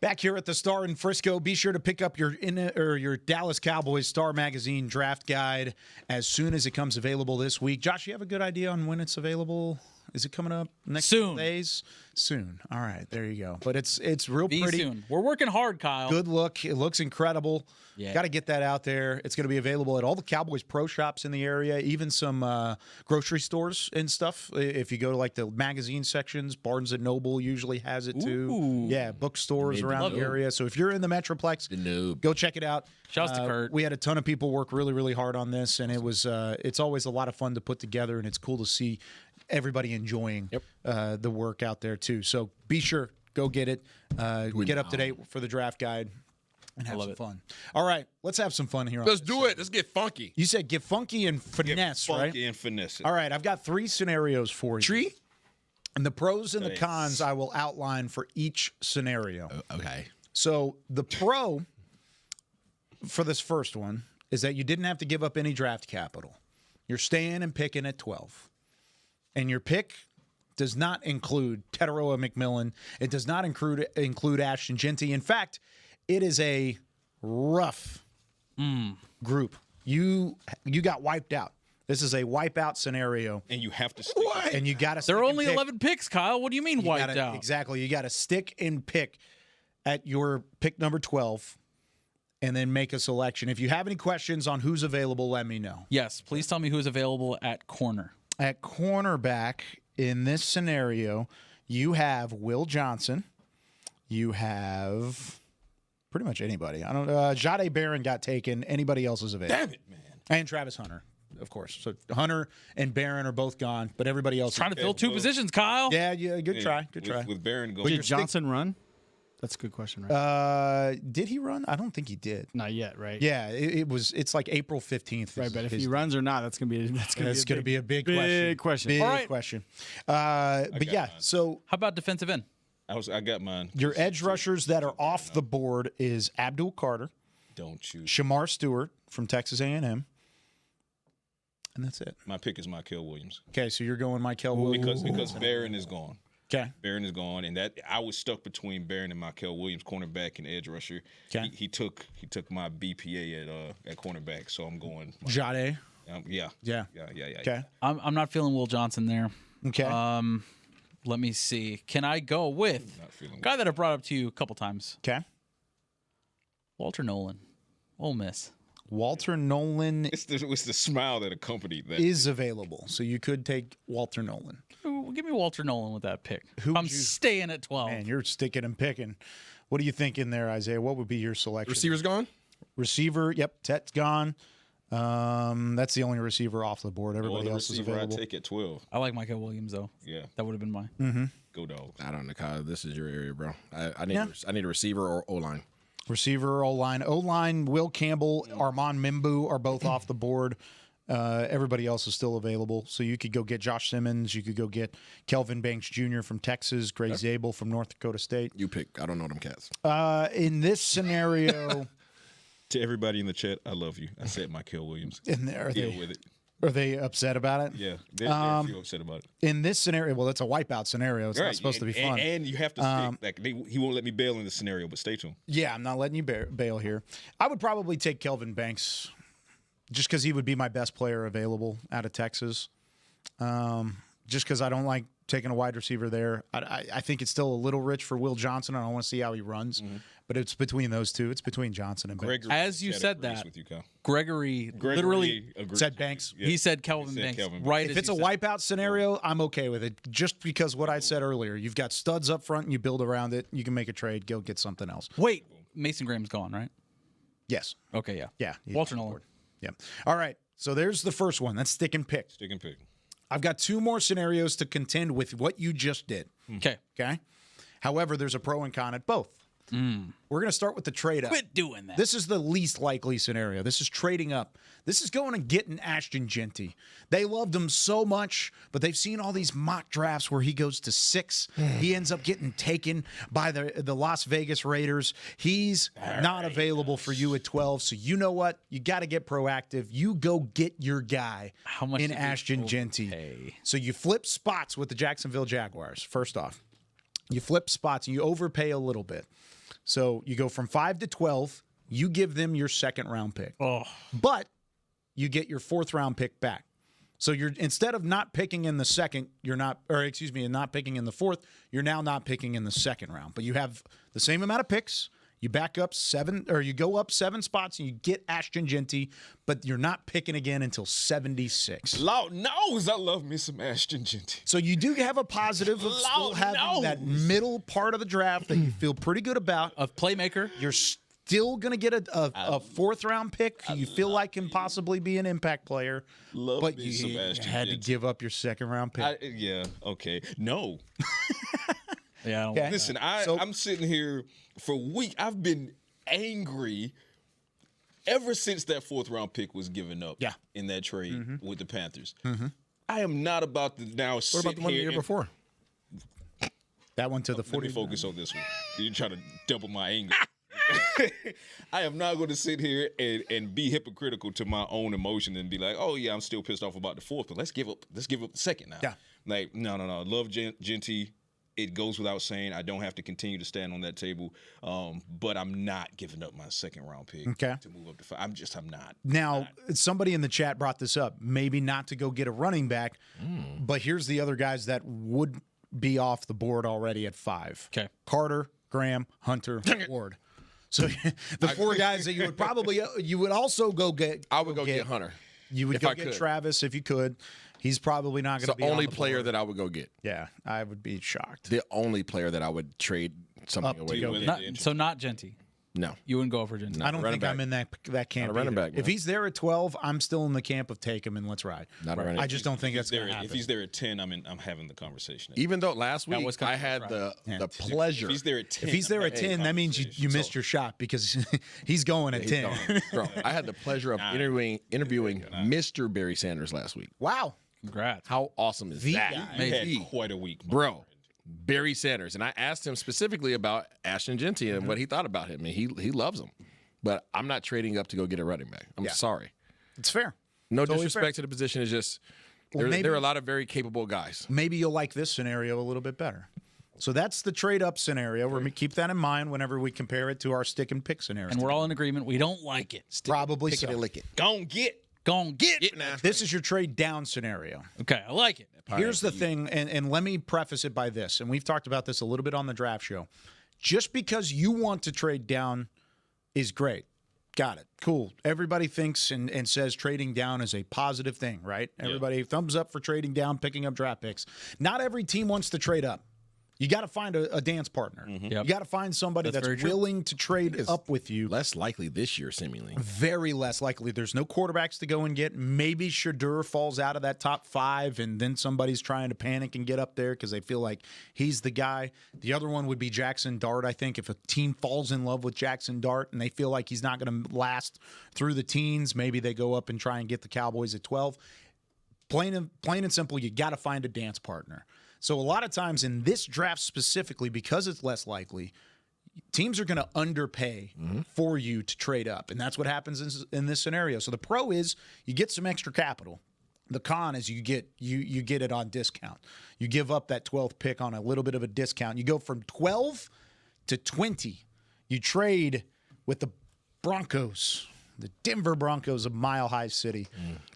Back here at the Star in Frisco, be sure to pick up your Dallas Cowboys Star Magazine draft guide as soon as it comes available this week. Josh, you have a good idea on when it's available? Is it coming up next soon? Days? Soon. All right, there you go. But it's real pretty. Soon. We're working hard, Kyle. Good look. It looks incredible. Yeah. Got to get that out there. It's going to be available at all the Cowboys Pro Shops in the area, even some grocery stores and stuff. If you go to like the magazine sections, Barnes & Noble usually has it too. Ooh. Yeah, bookstores around the area. So if you're in the Metroplex, go check it out. Shouts to Kurt. We had a ton of people work really, really hard on this, and it was it's always a lot of fun to put together, and it's cool to see everybody enjoying the work out there too. So be sure, go get it. Get up to date for the draft guide and have some fun. All right, let's have some fun here. Let's do it. Let's get funky. You said get funky and finesse, right? Funky and finesse. All right, I've got 3 scenarios for you. And the pros and the cons I will outline for each scenario. Okay. So the pro for this first one is that you didn't have to give up any draft capital. You're staying and picking at 12. And your pick does not include Teteroa McMillan. It does not include Ashton Genty. In fact, it is a rough group. You got wiped out. This is a wipeout scenario. And you have to stick. And you got to. There are only 11 picks, Kyle. What do you mean wiped out? Exactly. You got to stick and pick at your pick number 12 and then make a selection. If you have any questions on who's available, let me know. Yes, please tell me who's available at corner. At cornerback, in this scenario, you have Will Johnson. You have pretty much anybody. I don't. Jahdae Barron got taken. Anybody else is available. Damn it, man. And Travis Hunter, of course. So Hunter and Barron are both gone, but everybody else trying to fill 2 positions, Kyle. Yeah. Good try. With Barron going. Did Johnson run? That's a good question, right? Did he run? I don't think he did. Not yet, right? Yeah, it's like April 15th. Right, but if he runs or not, that's gonna be a big question. Big All right. question. But yeah, so how about defensive end? I got mine. Your edge rushers that are off the board is Abdul Carter. Don't choose. Shamar Stewart from Texas A&M. And that's it. My pick is Mykel Williams. Okay, so you're going Mykel Williams. Because Barron is gone. Okay. Barron is gone, and that I was stuck between Barron and Mykel Williams, cornerback and edge rusher. Okay. He took my BPA at cornerback, so I'm going Jahdae. Yeah. Okay. I'm not feeling Will Johnson there. Okay. Let me see. Can I go with a guy that I brought up to you a couple times? Okay. Walter Nolan, Ole Miss. Walter Nolan it's the smile that accompanied that is available, so you could take Walter Nolan. Ooh, give me Walter Nolan with that pick. I'm staying at 12. Man, you're sticking and picking. What are you thinking there, Isaiah? What would be your selection? Receiver's gone? Receiver, yep. Tet's gone. That's the only receiver off the board. Everybody else is available. I take at 12. I like Micah Williams, though. Yeah. That would have been mine. Mm-hmm. Go Dogs. I don't know, Kyle. This is your area, bro. I need a receiver or O-line. Receiver, O-line. O-line, Will Campbell, Armand Mimbu are both off the board. Everybody else is still available. So you could go get Josh Simmons. You could go get Kelvin Banks Jr. from Texas, Gray Zabel from North Dakota State. You pick. I don't know them cats. In this scenario... To everybody in the chat, I love you. I said Mykel Williams. Deal with it. Are they upset about it? Yeah, they're feel upset about it. In this scenario, well, it's a wipeout scenario. It's not supposed to be fun. And you have to stick. He won't let me bail in the scenario, but stay tuned. Yeah, I'm not letting you bail here. I would probably take Kelvin Banks just because he would be my best player available out of Texas. Just because I don't like taking a wide receiver there. I think it's still a little rich for Will Johnson. I don't want to see how he runs. Mm-hmm. But it's between those two. It's between Johnson and Banks. As you said that, Gregory literally said Banks. Yeah. He said Kelvin Banks. Right. If it's a wipeout scenario, I'm okay with it. Just because what I said earlier, you've got studs up front and you build around it. You can make a trade, go get something else. Wait, Mason Graham's gone, right? Yes. Okay, yeah. Yeah. Walter Nolan. Yeah. All right. So there's the first one. That's stick and pick. Stick and pick. I've got 2 more scenarios to contend with what you just did. Okay. Okay. However, there's a pro and con at both. We're going to start with the trade up. Quit doing that. This is the least likely scenario. This is trading up. This is going and getting Ashton Genty. They loved him so much, but they've seen all these mock drafts where he goes to 6. He ends up getting taken by the Las Vegas Raiders. He's not available for you at 12. So you know what? You got to get proactive. You go get your guy in Ashton Genty. So you flip spots with the Jacksonville Jaguars, first off. You flip spots and you overpay a little bit. So you go from 5 to 12. You give them your 2nd round pick. But you get your 4th round pick back. So you're, instead of not picking in the 2nd, and not picking in the 4th, you're now not picking in the 2nd round. But you have the same amount of picks. You back up 7, or you go up 7 spots and you get Ashton Genty, but you're not picking again until 76. Lord knows I love me some Ashton Genty. So you do have a positive of still having that middle part of the draft that you feel pretty good about. Of playmaker. You're still going to get a 4th round pick who you feel like can possibly be an impact player, but you had to give up your 2nd round pick. Okay. No. Yeah. Okay. Listen, I'm sitting here for weeks. I've been angry ever since that 4th round pick was given up in that trade with the Panthers. I am not about to now sit here. What about the one the year before? That one to the 40. Let me focus on this one. You're trying to double my anger. I am not going to sit here and be hypocritical to my own emotion and be like, oh yeah, I'm still pissed off about the 4th, but let's give up the 2nd now. Yeah. Like, no. Love Genty. It goes without saying. I don't have to continue to stand on that table, but I'm not giving up my 2nd round pick to move up to 5. I'm not. Now, somebody in the chat brought this up. Maybe not to go get a running back, but here's the other guys that would be off the board already at 5. Okay. Carter, Graham, Hunter, Ward. So the 4 guys that you would also go get. I would go get Hunter. You would go get Travis if you could. He's probably not going to be the only on the player board. that I would go get. Yeah, I would be shocked. The only player that I would trade something away from. So not Genty. No. You wouldn't go for Genty. I don't think I'm in that camp. Not a running back. If he's there at 12, I'm still in the camp of take him and let's ride. Not a running I just don't think that's going to happen. If he's there at 10, I'm having the conversation. Even though last week I had the pleasure. If he's there at 10, that means you missed your shot because he's going at 10. Bro, I had the pleasure of interviewing Mr. Barry Sanders last week. Wow. Congrats. How awesome is that? He had quite a week, bro. Barry Sanders. And I asked him specifically about Ashton Genty and what he thought about him. And he loves him. But I'm not trading up to go get a running back. I'm sorry. It's fair. No disrespect to the position. It's just there are a lot of very capable guys. Maybe you'll like this scenario a little bit better. So that's the trade-up scenario. We're going to keep that in mind whenever we compare it to our stick and pick scenario. And we're all in agreement. We don't like it. Probably pick so. it and lick it. Gon' get it now. This is your trade down scenario. Okay, I like it. Here's the thing, and let me preface it by this, and we've talked about this a little bit on the draft show. Just because you want to trade down is great. Got it. Cool. Everybody thinks and says trading down is a positive thing, right? Everybody thumbs up for trading down, picking up draft picks. Not every team wants to trade up. You got to find a dance partner. You got to find somebody that's willing to trade up with you. Less likely this year, seemingly. Very less likely. There's no quarterbacks to go and get. Maybe Shadur falls out of that top 5, and then somebody's trying to panic and get up there because they feel like he's the guy. The other one would be Jackson Dart, I think. If a team falls in love with Jackson Dart and they feel like he's not going to last through the teens, maybe they go up and try and get the Cowboys at 12. Plain and simple, you got to find a dance partner. So a lot of times in this draft specifically, because it's less likely, teams are going to underpay for you to trade up. And that's what happens in this scenario. So the pro is you get some extra capital. The con is you get it on discount. You give up that 12th pick on a little bit of a discount. You go from 12 to 20. You trade with the Broncos. The Denver Broncos of Mile High City.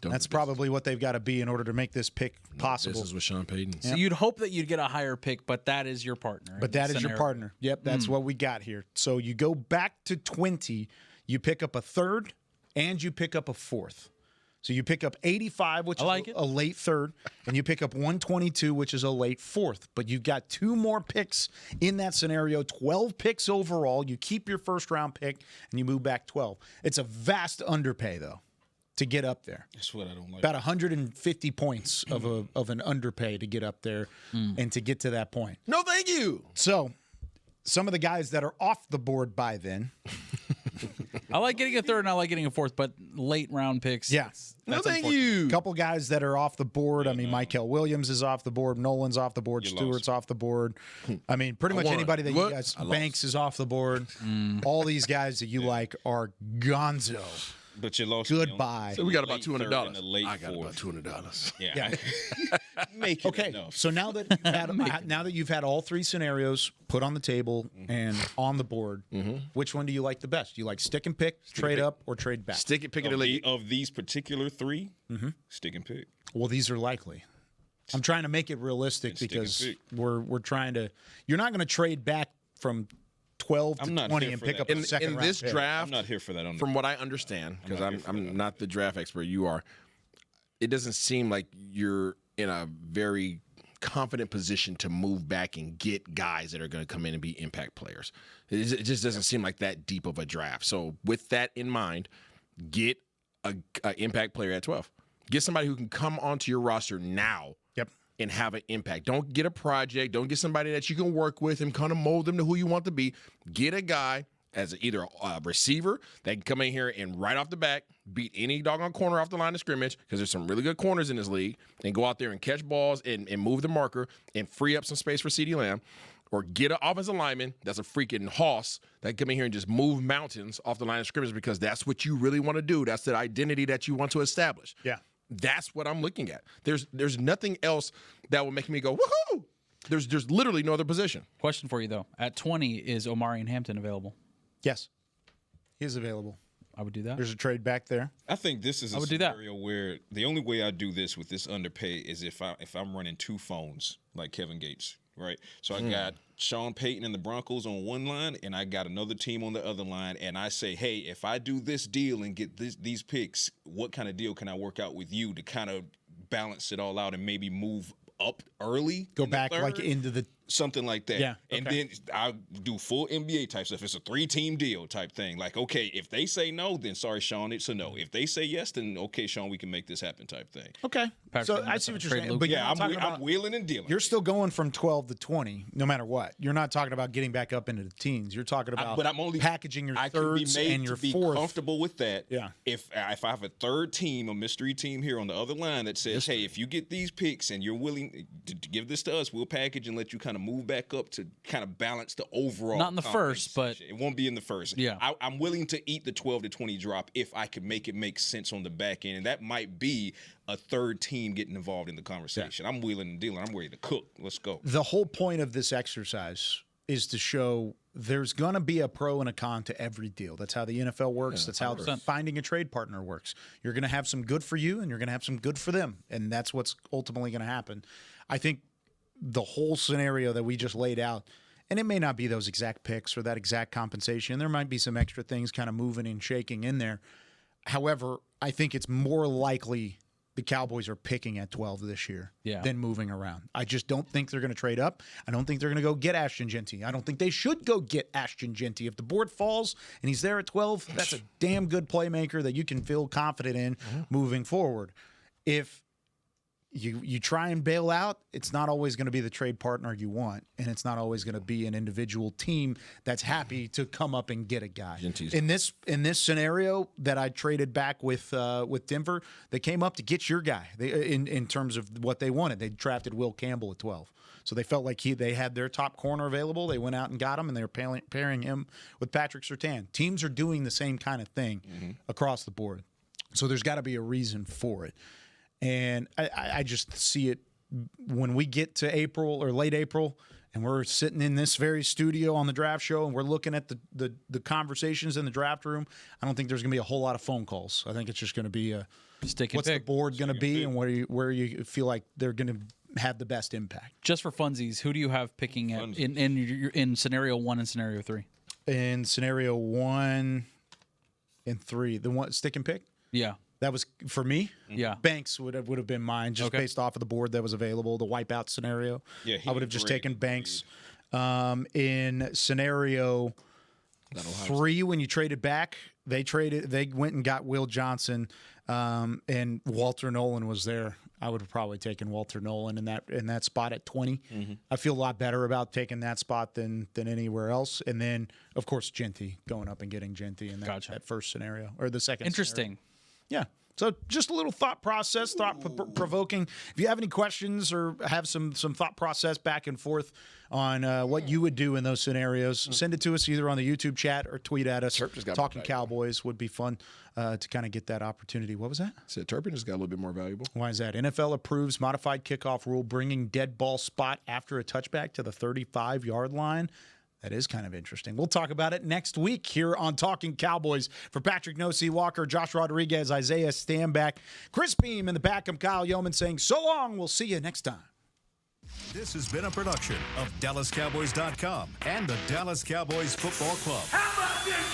That's probably what they've got to be in order to make this pick possible. This is with Sean Payton. So you'd hope that you'd get a higher pick, but that is your partner. But that is your partner. Yep, that's what we got here. So you go back to 20, you pick up a 3rd, and you pick up a 4th. So you pick up 85, which is a late 3rd, and you pick up 122, which is a late 4th. But you've got 2 more picks in that scenario, 12 picks overall. You keep your 1st round pick, and you move back 12. It's a vast underpay, though. to get up there. That's what I don't like. About 150 points of an underpay to get up there and to get to that point. No, thank you. So some of the guys that are off the board by then. I like getting a third and I like getting a fourth, but late round picks. Yeah. No, thank you. A couple guys that are off the board. I mean, Michael Williams is off the board. Nolan's off the board. Stewart's off the board. I mean, pretty much anybody that you guys. Banks is off the board. All these guys that you like are gonzo. But you lost. Goodbye. So we got about $200. I got about $200. Yeah. Make it okay. enough. So now that you've had all three scenarios put on the table and on the board, which one do you like the best? Do you like stick and pick, trade up, or trade back? Stick it, pick it, of these particular three, stick and pick. Well, these are likely. I'm trying to make it realistic because we're trying to. You're not going to trade back from 12 to 20 and pick up a second round this pick. draft. I'm not here for that. From what I understand, because I'm not the draft expert, you are. It doesn't seem like you're in a very confident position to move back and get guys that are going to come in and be impact players. It just doesn't seem like that deep of a draft. So with that in mind, get a impact player at 12. Get somebody who can come onto your roster now. And have an impact. Don't get a project. Don't get somebody that you can work with and kind of mold them to who you want to be. Get a guy as either a receiver that can come in here and right off the back beat any doggone corner off the line of scrimmage, because there's some really good corners in this league, and go out there and catch balls and move the marker and free up some space for CeeDee Lamb. Or get an offensive lineman that's a freaking hoss that can come in here and just move mountains off the line of scrimmage, because that's what you really want to do. That's the identity that you want to establish. Yeah. That's what I'm looking at. There's nothing else that will make me go, woohoo! There's literally no other position. Question for you, though. At 20, is Omarion Hampton available? Yes. He is available. I would do that. There's a trade back there. I think this is a scenario where the only way I do this with this underpay is if I'm running two phones like Kevin Gates, right? So I got Sean Payton and the Broncos on one line, and I got another team on the other line, and I say, hey, if I do this deal and get these picks, what kind of deal can I work out with you to kind of balance it all out and maybe move up early? Go back like into the something like that. Yeah. And then I'll do full NBA type stuff. It's a 3-team deal type thing. Like, okay, if they say no, then sorry, Sean, it's a no. If they say yes, then okay, Sean, we can make this happen type thing. Okay. So I see what you're saying. But yeah, I'm wheeling and dealing. You're still going from 12 to 20, no matter what. You're not talking about getting back up into the teens. You're talking about but I'm only packaging your I thirds can be made and your to be fourth. comfortable with that. Yeah. If I have a third team, a mystery team here on the other line that says, hey, if you get these picks and you're willing to give this to us, we'll package and let you kind of move back up to kind of balance the overall. Not in the first, but it won't be in the first. Yeah. I'm willing to eat the 12 to 20 drop if I can make it make sense on the back end. And that might be a third team getting involved in the conversation. Yeah. I'm wheeling and dealing. I'm ready to cook. Let's go. The whole point of this exercise is to show there's going to be a pro and a con to every deal. That's how the NFL works. That's how finding a trade partner works. You're going to have some good for you, and you're going to have some good for them. And that's what's ultimately going to happen. I think the whole scenario that we just laid out, and it may not be those exact picks or that exact compensation. There might be some extra things kind of moving and shaking in there. However, I think it's more likely the Cowboys are picking at 12 this year than moving around. I just don't think they're going to trade up. I don't think they're going to go get Ashton Genty. I don't think they should go get Ashton Genty. If the board falls and he's there at 12, that's a damn good playmaker that you can feel confident in moving forward. If you try and bail out, it's not always going to be the trade partner you want, and it's not always going to be an individual team that's happy to come up and get a guy. In this scenario that I traded back with Denver, they came up to get your guy. In terms of what they wanted, they drafted Will Campbell at 12, so they felt like they had their top corner available. They went out and got him, and they were pairing him with Patrick Surtain. Teams are doing the same kind of thing across the board, so there's got to be a reason for it. And I just see it when we get to April or late April and we're sitting in this very studio on the draft show and we're looking at the conversations in the draft room. I don't think there's going to be a whole lot of phone calls. I think it's just going to be what's the board going to be and where you feel like they're going to have the best impact. Just for funsies, who do you have picking in scenario 1 and scenario 3? In scenario 1 and 3, the one stick and pick? Yeah. That was for me. Yeah, Banks would have been mine just based off of the board that was available. The wipeout scenario. Yeah, I would have just taken Banks. In scenario 3, when you traded back, They went and got Will Johnson, and Walter Nolan was there. I would have probably taken Walter Nolan in that spot at 20. Mm-hmm. I feel a lot better about taking that spot than anywhere else. And then, of course, Genty, going up and getting Genty in that first scenario or the second. Interesting. Scenario. Yeah. So just a little thought process, thought-provoking. If you have any questions or have some thought process back and forth on what you would do in those scenarios, send it to us either on the YouTube chat or tweet at us. Talking Cowboys would be fun to kind of get that opportunity. What was that? I said Turpin just got a little bit more valuable. Why is that? NFL approves modified kickoff rule, bringing dead ball spot after a touchback to the 35-yard line. That is kind of interesting. We'll talk about it next week here on Talking Cowboys. For Patrik Walker, Josh Rodriguez, Isaiah Stanback, Chris Beam in the back, I'm Kyle Youmans saying so long. We'll see you next time. This has been a production of DallasCowboys.com and the Dallas Cowboys Football Club. How about this,